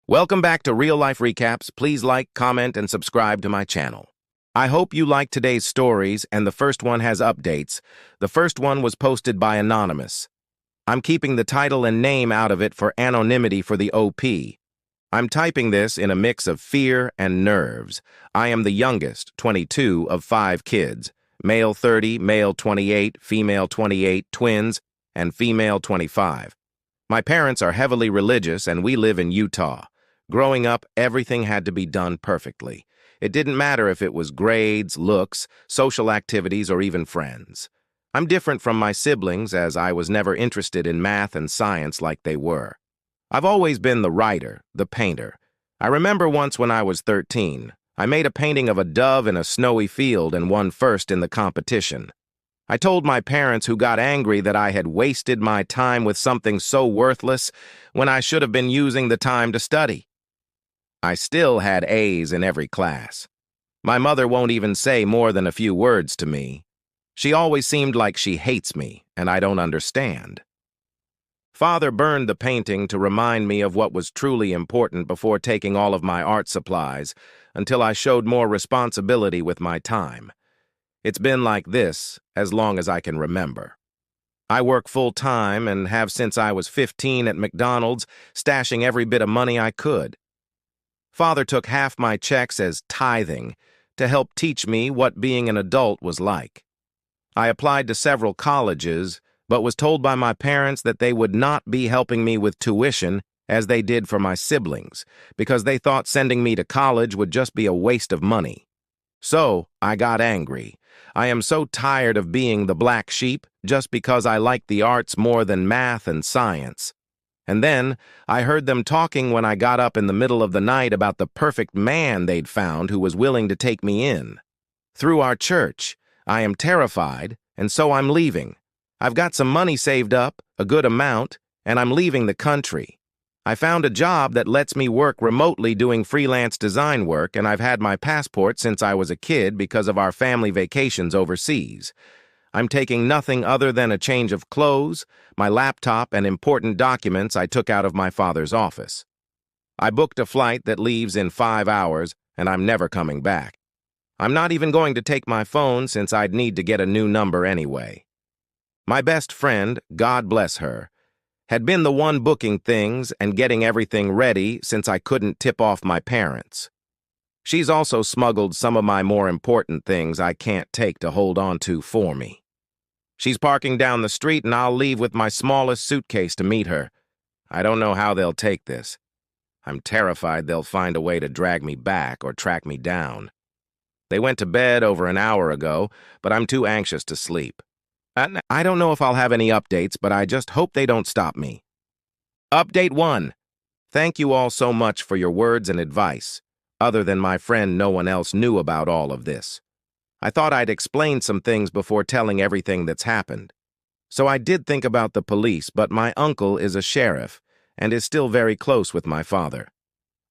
Welcome back to Real Life Recaps. Please like, comment, and subscribe to my channel. I hope you like today's stories, and the first one has updates. The first one was posted by Anonymous. I'm keeping the title and name out of it for anonymity for the OP. I'm typing this in a mix of fear and nerves. I am the youngest, 22, of 5 kids. Male 30, male 28, female 28, twins, and female 25. My parents are heavily religious, and we live in Utah. Growing up, everything had to be done perfectly. It didn't matter if it was grades, looks, social activities, or even friends. I'm different from my siblings as I was never interested in math and science like they were. I've always been the writer, the painter. I remember once when I was 13, I made a painting of a dove in a snowy field and won first in the competition. I told my parents, who got angry that I had wasted my time with something so worthless when I should have been using the time to study. I still had A's in every class. My mother won't even say more than a few words to me. She always seemed like she hates me, and I don't understand. Father burned the painting to remind me of what was truly important before taking all of my art supplies until I showed more responsibility with my time. It's been like this as long as I can remember. I work full-time and have since I was 15 at McDonald's, stashing every bit of money I could. Father took half my checks as tithing to help teach me what being an adult was like. I applied to several colleges, but was told by my parents that they would not be helping me with tuition as they did for my siblings, because they thought sending me to college would just be a waste of money. So I got angry. I am so tired of being the black sheep just because I like the arts more than math and science. And then I heard them talking when I got up in the middle of the night about the perfect man they'd found who was willing to take me in. Through our church, I am terrified, and so I'm leaving. I've got some money saved up, a good amount, and I'm leaving the country. I found a job that lets me work remotely doing freelance design work, and I've had my passport since I was a kid because of our family vacations overseas. I'm taking nothing other than a change of clothes, my laptop, and important documents I took out of my father's office. I booked a flight that leaves in 5 hours, and I'm never coming back. I'm not even going to take my phone since I'd need to get a new number anyway. My best friend, God bless her, had been the one booking things and getting everything ready since I couldn't tip off my parents. She's also smuggled some of my more important things I can't take to hold on to for me. She's parking down the street, and I'll leave with my smallest suitcase to meet her. I don't know how they'll take this. I'm terrified they'll find a way to drag me back or track me down. They went to bed over an hour ago, but I'm too anxious to sleep. I don't know if I'll have any updates, but I just hope they don't stop me. Update 1. Thank you all so much for your words and advice. Other than my friend, no one else knew about all of this. I thought I'd explain some things before telling everything that's happened. So I did think about the police, but my uncle is a sheriff and is still very close with my father.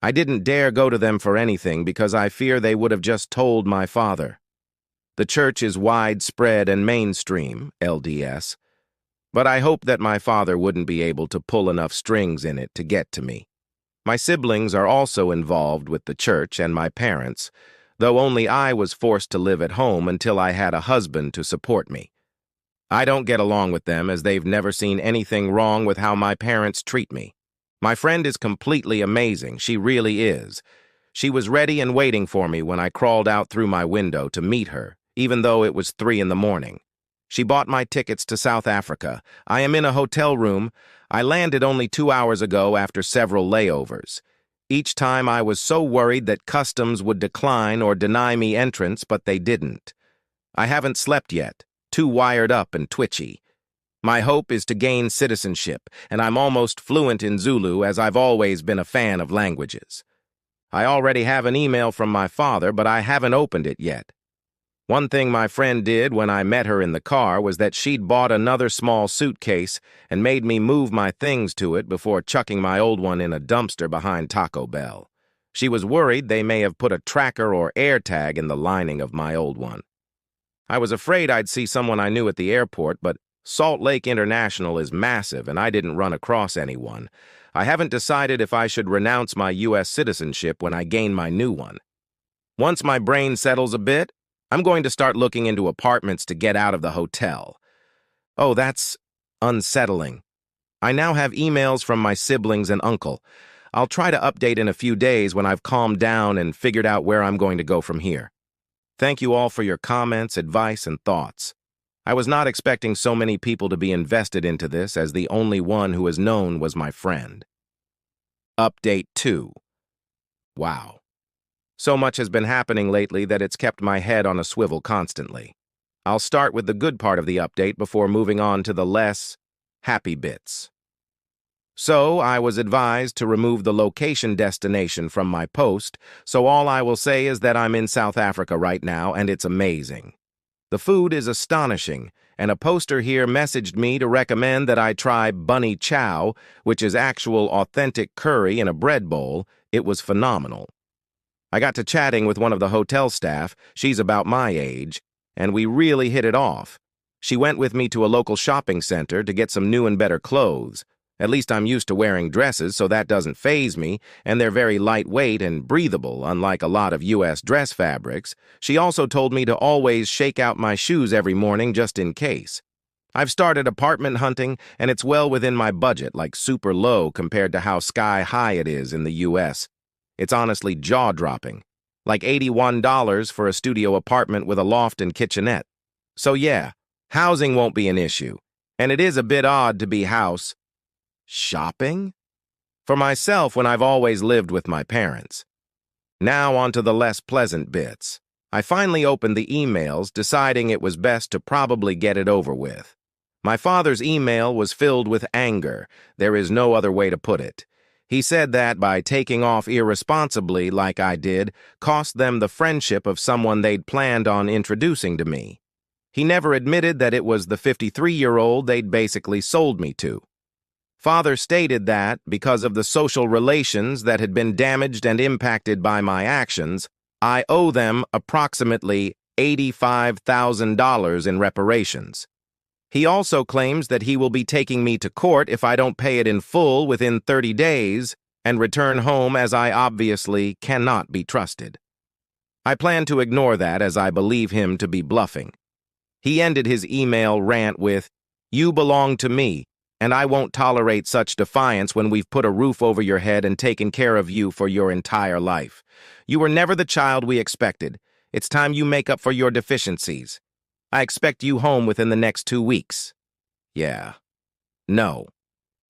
I didn't dare go to them for anything because I fear they would have just told my father. The church is widespread and mainstream, LDS, but I hope that my father wouldn't be able to pull enough strings in it to get to me. My siblings are also involved with the church and my parents, though only I was forced to live at home until I had a husband to support me. I don't get along with them as they've never seen anything wrong with how my parents treat me. My friend is completely amazing, she really is. She was ready and waiting for me when I crawled out through my window to meet her, even though it was 3 in the morning. She bought my tickets to South Africa. I am in a hotel room. I landed only 2 hours ago after several layovers. Each time I was so worried that customs would decline or deny me entrance, but they didn't. I haven't slept yet, too wired up and twitchy. My hope is to gain citizenship, and I'm almost fluent in Zulu as I've always been a fan of languages. I already have an email from my father, but I haven't opened it yet. One thing my friend did when I met her in the car was that she'd bought another small suitcase and made me move my things to it before chucking my old one in a dumpster behind Taco Bell. She was worried they may have put a tracker or air tag in the lining of my old one. I was afraid I'd see someone I knew at the airport, but Salt Lake International is massive, and I didn't run across anyone. I haven't decided if I should renounce my U.S. citizenship when I gain my new one. Once my brain settles a bit, I'm going to start looking into apartments to get out of the hotel. Oh, that's unsettling. I now have emails from my siblings and uncle. I'll try to update in a few days when I've calmed down and figured out where I'm going to go from here. Thank you all for your comments, advice, and thoughts. I was not expecting so many people to be invested into this, as the only one who has known was my friend. Update 2. Wow. So much has been happening lately that it's kept my head on a swivel constantly. I'll start with the good part of the update before moving on to the less happy bits. So, I was advised to remove the location destination from my post, so all I will say is that I'm in South Africa right now, and it's amazing. The food is astonishing, and a poster here messaged me to recommend that I try bunny chow, which is actual authentic curry in a bread bowl. It was phenomenal. I got to chatting with one of the hotel staff. She's about my age, and we really hit it off. She went with me to a local shopping center to get some new and better clothes. At least I'm used to wearing dresses, so that doesn't faze me, and they're very lightweight and breathable, unlike a lot of U.S. dress fabrics. She also told me to always shake out my shoes every morning just in case. I've started apartment hunting, and it's well within my budget, like super low compared to how sky-high it is in the U.S. It's honestly jaw-dropping. Like $81 for a studio apartment with a loft and kitchenette. So yeah, housing won't be an issue, and it is a bit odd to be house shopping? For myself, when I've always lived with my parents. Now on to the less pleasant bits. I finally opened the emails, deciding it was best to probably get it over with. My father's email was filled with anger. There is no other way to put it. He said that by taking off irresponsibly like I did, cost them the friendship of someone they'd planned on introducing to me. He never admitted that it was the 53-year-old they'd basically sold me to. Father stated that, because of the social relations that had been damaged and impacted by my actions, I owe them approximately $85,000 in reparations. He also claims that he will be taking me to court if I don't pay it in full within 30 days and return home, as I obviously cannot be trusted. I plan to ignore that, as I believe him to be bluffing. He ended his email rant with, "You belong to me, and I won't tolerate such defiance when we've put a roof over your head and taken care of you for your entire life. You were never the child we expected. It's time you make up for your deficiencies. I expect you home within the next 2 weeks." Yeah. No.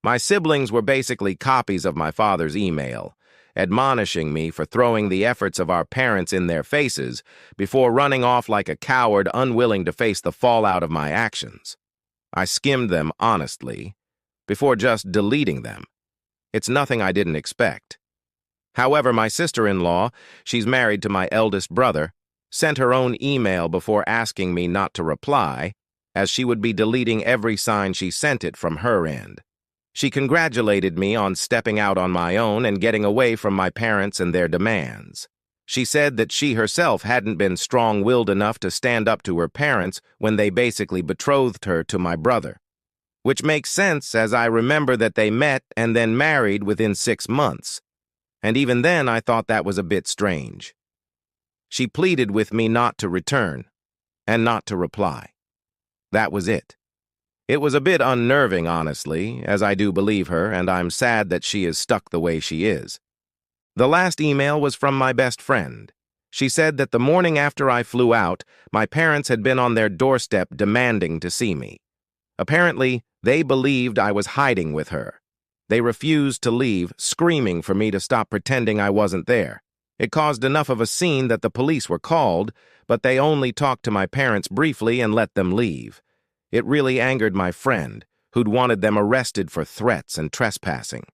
My siblings were basically copies of my father's email, admonishing me for throwing the efforts of our parents in their faces before running off like a coward unwilling to face the fallout of my actions. I skimmed them honestly, before just deleting them. It's nothing I didn't expect. However, my sister-in-law, she's married to my eldest brother, sent her own email before asking me not to reply, as she would be deleting every sign she sent it from her end. She congratulated me on stepping out on my own and getting away from my parents and their demands. She said that she herself hadn't been strong-willed enough to stand up to her parents when they basically betrothed her to my brother. Which makes sense, as I remember that they met and then married within 6 months. And even then I thought that was a bit strange. She pleaded with me not to return, and not to reply. That was it. It was a bit unnerving, honestly, as I do believe her, and I'm sad that she is stuck the way she is. The last email was from my best friend. She said that the morning after I flew out, my parents had been on their doorstep demanding to see me. Apparently, they believed I was hiding with her. They refused to leave, screaming for me to stop pretending I wasn't there. It caused enough of a scene that the police were called, but they only talked to my parents briefly and let them leave. It really angered my friend, who'd wanted them arrested for threats and trespassing.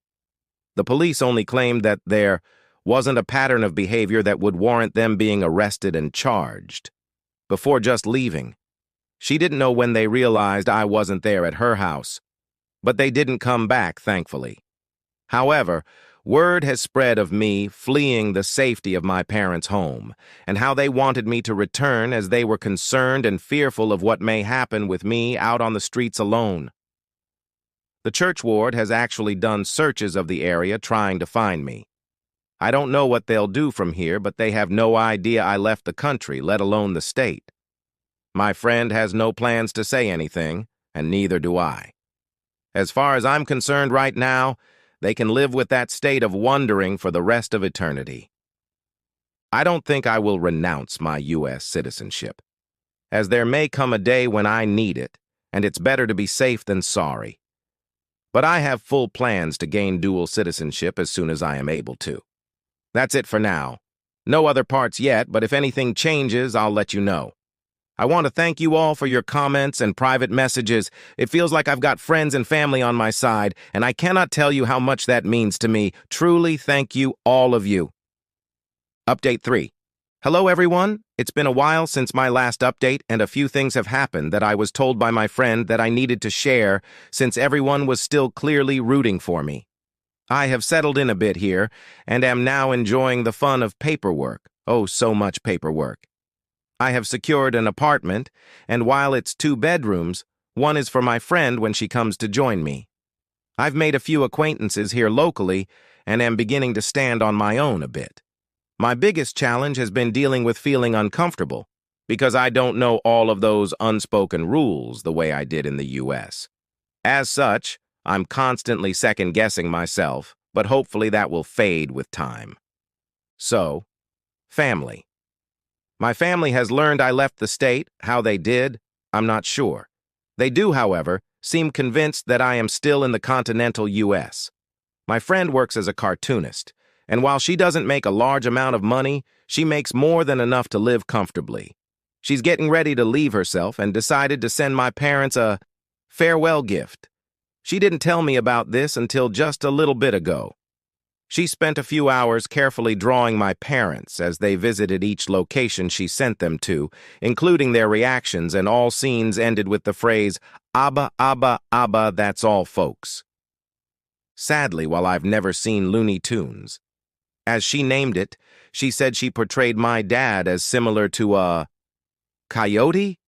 The police only claimed that there wasn't a pattern of behavior that would warrant them being arrested and charged. Before just leaving, she didn't know when they realized I wasn't there at her house, but they didn't come back, thankfully. However, Word has spread of me fleeing the safety of my parents' home, and how they wanted me to return as they were concerned and fearful of what may happen with me out on the streets alone. The church ward has actually done searches of the area trying to find me. I don't know what they'll do from here, but they have no idea I left the country, let alone the state. My friend has no plans to say anything, and neither do I. As far as I'm concerned right now, they can live with that state of wondering for the rest of eternity. I don't think I will renounce my U.S. citizenship, as there may come a day when I need it, and it's better to be safe than sorry. But I have full plans to gain dual citizenship as soon as I am able to. That's it for now. No other parts yet, but if anything changes, I'll let you know. I want to thank you all for your comments and private messages. It feels like I've got friends and family on my side, and I cannot tell you how much that means to me. Truly, thank you, all of you. Update 3. Hello, everyone. It's been a while since my last update, and a few things have happened that I was told by my friend that I needed to share since everyone was still clearly rooting for me. I have settled in a bit here, and am now enjoying the fun of paperwork. Oh, so much paperwork. I have secured an apartment, and while it's 2 bedrooms, one is for my friend when she comes to join me. I've made a few acquaintances here locally, and am beginning to stand on my own a bit. My biggest challenge has been dealing with feeling uncomfortable, because I don't know all of those unspoken rules the way I did in the U.S. As such, I'm constantly second-guessing myself, but hopefully that will fade with time. So, family. My family has learned I left the state. How they did, I'm not sure. They do, however, seem convinced that I am still in the continental U.S. My friend works as a cartoonist, and while she doesn't make a large amount of money, she makes more than enough to live comfortably. She's getting ready to leave herself and decided to send my parents a farewell gift. She didn't tell me about this until just a little bit ago. She spent a few hours carefully drawing my parents as they visited each location she sent them to, including their reactions, and all scenes ended with the phrase, "Abba, Abba, Abba, that's all, folks." Sadly, while I've never seen Looney Tunes, as she named it, she said she portrayed my dad as similar to a coyote?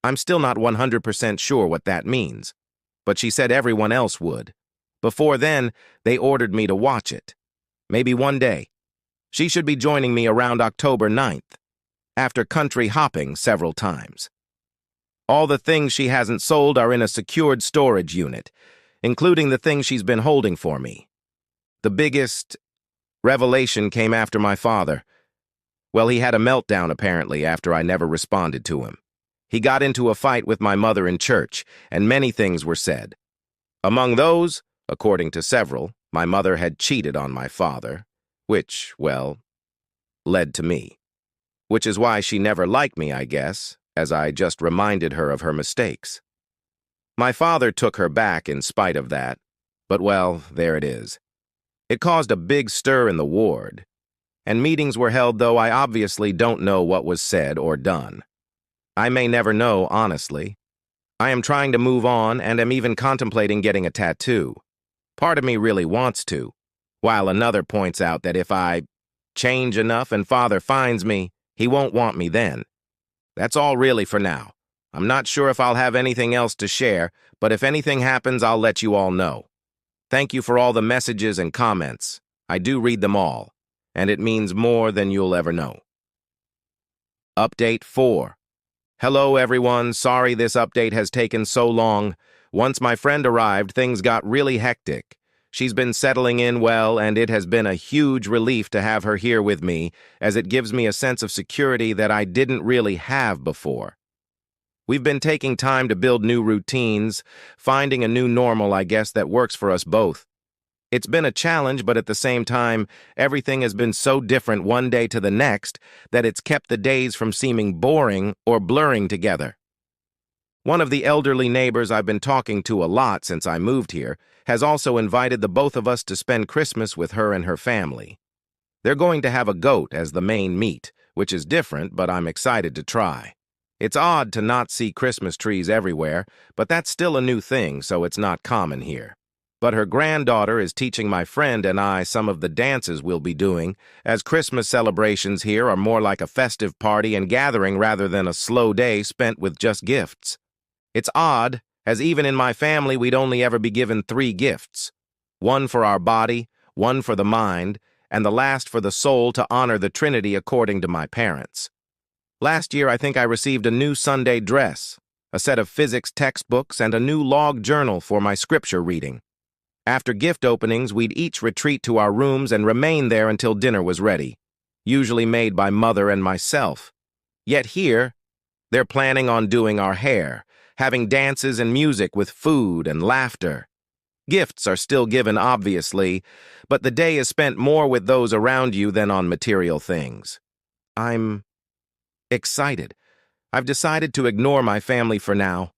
I'm still not 100% sure what that means, but she said everyone else would. Before then, they ordered me to watch it. Maybe one day. She should be joining me around October 9th, after country hopping several times. All the things she hasn't sold are in a secured storage unit, including the things she's been holding for me. The biggest revelation came after my father. Well, he had a meltdown apparently after I never responded to him. He got into a fight with my mother in church, and many things were said. Among those, according to several, my mother had cheated on my father, which, well, led to me. Which is why she never liked me, I guess, as I just reminded her of her mistakes. My father took her back in spite of that, but well, there it is. It caused a big stir in the ward, and meetings were held, though I obviously don't know what was said or done. I may never know, honestly. I am trying to move on and am even contemplating getting a tattoo. Part of me really wants to, while another points out that if I change enough and Father finds me, he won't want me then. That's all really for now. I'm not sure if I'll have anything else to share, but if anything happens, I'll let you all know. Thank you for all the messages and comments. I do read them all, and it means more than you'll ever know. Update 4. Hello, everyone. Sorry this update has taken so long. Once my friend arrived, things got really hectic. She's been settling in well, and it has been a huge relief to have her here with me, as it gives me a sense of security that I didn't really have before. We've been taking time to build new routines, finding a new normal, I guess, that works for us both. It's been a challenge, but at the same time, everything has been so different one day to the next that it's kept the days from seeming boring or blurring together. One of the elderly neighbors I've been talking to a lot since I moved here has also invited the both of us to spend Christmas with her and her family. They're going to have a goat as the main meat, which is different, but I'm excited to try. It's odd to not see Christmas trees everywhere, but that's still a new thing, so it's not common here. But her granddaughter is teaching my friend and I some of the dances we'll be doing, as Christmas celebrations here are more like a festive party and gathering rather than a slow day spent with just gifts. It's odd, as even in my family we'd only ever be given 3 gifts. One for our body, one for the mind, and the last for the soul to honor the Trinity according to my parents. Last year I think I received a new Sunday dress, a set of physics textbooks, and a new log journal for my scripture reading. After gift openings, we'd each retreat to our rooms and remain there until dinner was ready, usually made by Mother and myself. Yet here, they're planning on doing our hair, having dances and music with food and laughter. Gifts are still given, obviously, but the day is spent more with those around you than on material things. I'm excited. I've decided to ignore my family for now.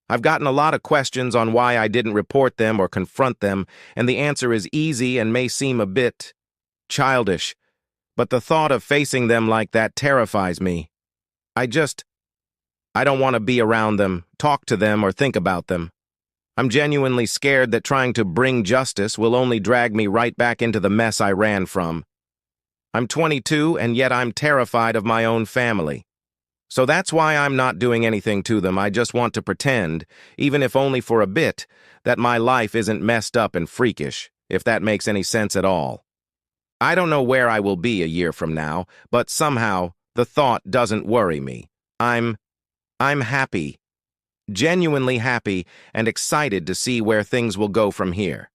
I've gotten a lot of questions on why I didn't report them or confront them, and the answer is easy and may seem a bit childish, but the thought of facing them like that terrifies me. I don't want to be around them, talk to them, or think about them. I'm genuinely scared that trying to bring justice will only drag me right back into the mess I ran from. I'm 22, and yet I'm terrified of my own family. So that's why I'm not doing anything to them. I just want to pretend, even if only for a bit, that my life isn't messed up and freakish, if that makes any sense at all. I don't know where I will be a year from now, but somehow the thought doesn't worry me. I'm happy, genuinely happy, and excited to see where things will go from here.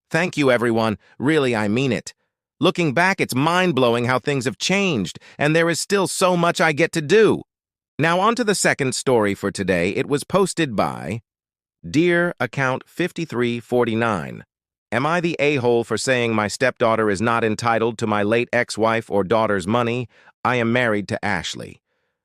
Thank you, everyone. Really, I mean it. Looking back, it's mind-blowing how things have changed, and there is still so much I get to do. Now on to the second story for today. It was posted by Dear Account 5349. Am I the a-hole for saying my stepdaughter is not entitled to my late ex-wife or daughter's money? I am married to Ashley.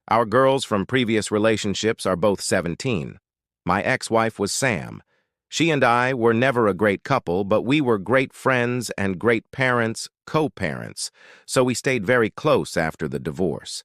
Our girls from previous relationships are both 17. My ex-wife was Sam. She and I were never a great couple, but we were great friends and great parents, co-parents, so we stayed very close after the divorce.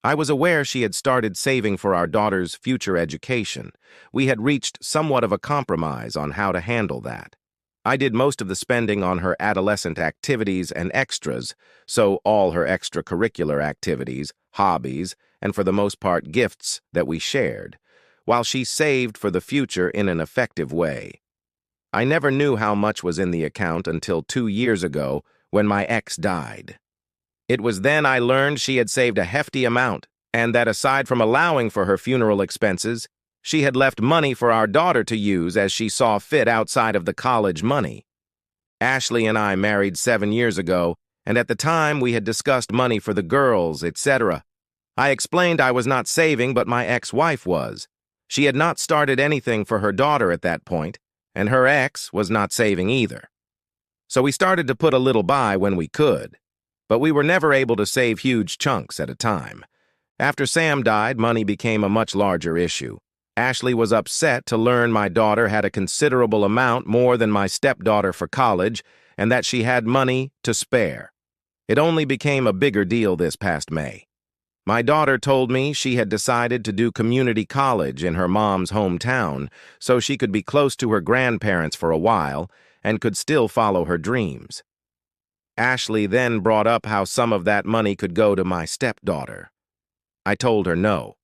I was aware she had started saving for our daughter's future education. We had reached somewhat of a compromise on how to handle that. I did most of the spending on her adolescent activities and extras, so all her extracurricular activities, hobbies, and for the most part gifts that we shared, while she saved for the future in an effective way. I never knew how much was in the account until 2 years ago when my ex died. It was then I learned she had saved a hefty amount, and that aside from allowing for her funeral expenses, she had left money for our daughter to use as she saw fit outside of the college money. Ashley and I married 7 years ago, and at the time we had discussed money for the girls, etc. I explained I was not saving, but my ex-wife was. She had not started anything for her daughter at that point, and her ex was not saving either. So we started to put a little by when we could, but we were never able to save huge chunks at a time. After Sam died, money became a much larger issue. Ashley was upset to learn my daughter had a considerable amount more than my stepdaughter for college, and that she had money to spare. It only became a bigger deal this past May. My daughter told me she had decided to do community college in her mom's hometown so she could be close to her grandparents for a while and could still follow her dreams. Ashley then brought up how some of that money could go to my stepdaughter. I told her no,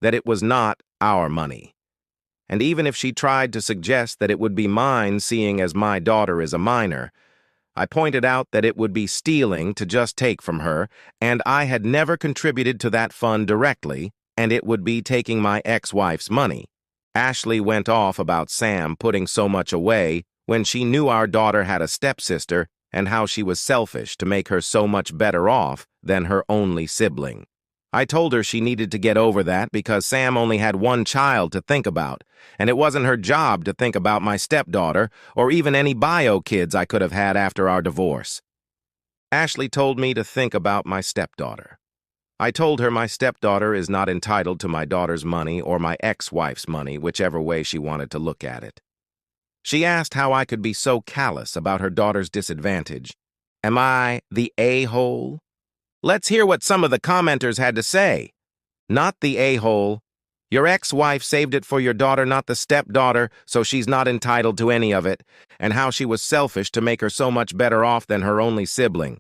that it was not our money. And even if she tried to suggest that it would be mine, seeing as my daughter is a minor, I pointed out that it would be stealing to just take from her, and I had never contributed to that fund directly, and it would be taking my ex-wife's money. Ashley went off about Sam putting so much away when she knew our daughter had a stepsister and how she was selfish to make her so much better off than her only sibling. I told her she needed to get over that because Sam only had one child to think about, and it wasn't her job to think about my stepdaughter or even any bio kids I could have had after our divorce. Ashley told me to think about my stepdaughter. I told her my stepdaughter is not entitled to my daughter's money or my ex-wife's money, whichever way she wanted to look at it. She asked how I could be so callous about her daughter's disadvantage. Am I the a-hole? Let's hear what some of the commenters had to say. Not the a-hole, Your ex-wife saved it for your daughter, not the stepdaughter, so she's not entitled to any of it, and how she was selfish to make her so much better off than her only sibling.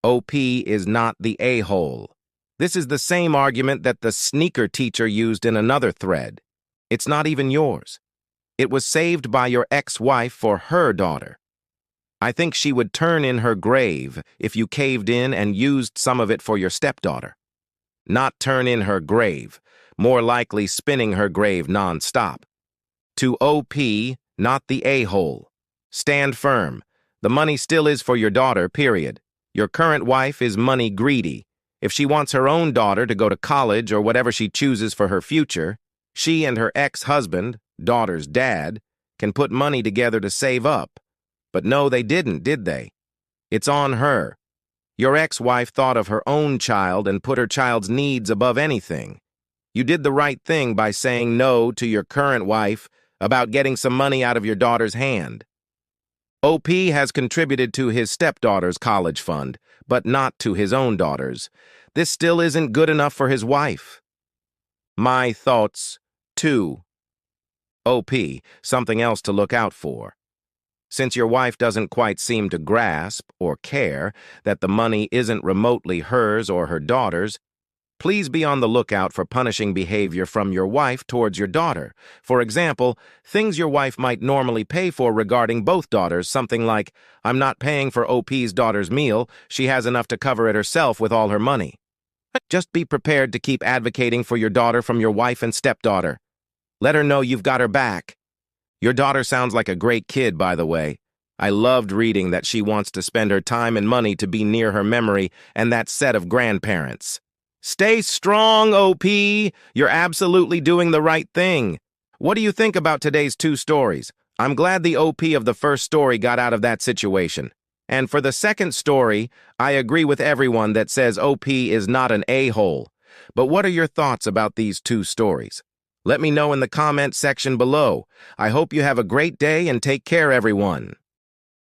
OP is not the a-hole. This is the same argument that the sneaker teacher used in another thread. It's not even yours. It was saved by your ex-wife for her daughter. I think she would turn in her grave if you caved in and used some of it for your stepdaughter. Not turn in her grave, more likely spinning her grave non-stop. To OP, not the a-hole. Stand firm. The money still is for your daughter, period. Your current wife is money greedy. If she wants her own daughter to go to college or whatever she chooses for her future, she and her ex-husband, daughter's dad, can put money together to save up. But no, they didn't, did they? It's on her. Your ex-wife thought of her own child and put her child's needs above anything. You did the right thing by saying no to your current wife about getting some money out of your daughter's hand. OP has contributed to his stepdaughter's college fund, but not to his own daughter's. This still isn't good enough for his wife. My thoughts, 2. OP, something else to look out for. Since your wife doesn't quite seem to grasp or care that the money isn't remotely hers or her daughter's, please be on the lookout for punishing behavior from your wife towards your daughter. For example, things your wife might normally pay for regarding both daughters, something like, "I'm not paying for OP's daughter's meal, she has enough to cover it herself with all her money." Just be prepared to keep advocating for your daughter from your wife and stepdaughter. Let her know you've got her back. Your daughter sounds like a great kid, by the way. I loved reading that she wants to spend her time and money to be near her memory and that set of grandparents. Stay strong, OP. You're absolutely doing the right thing. What do you think about today's 2 stories? I'm glad the OP of the first story got out of that situation. And for the second story, I agree with everyone that says OP is not an a-hole. But what are your thoughts about these 2 stories? Let me know in the comment section below. I hope you have a great day and take care, everyone.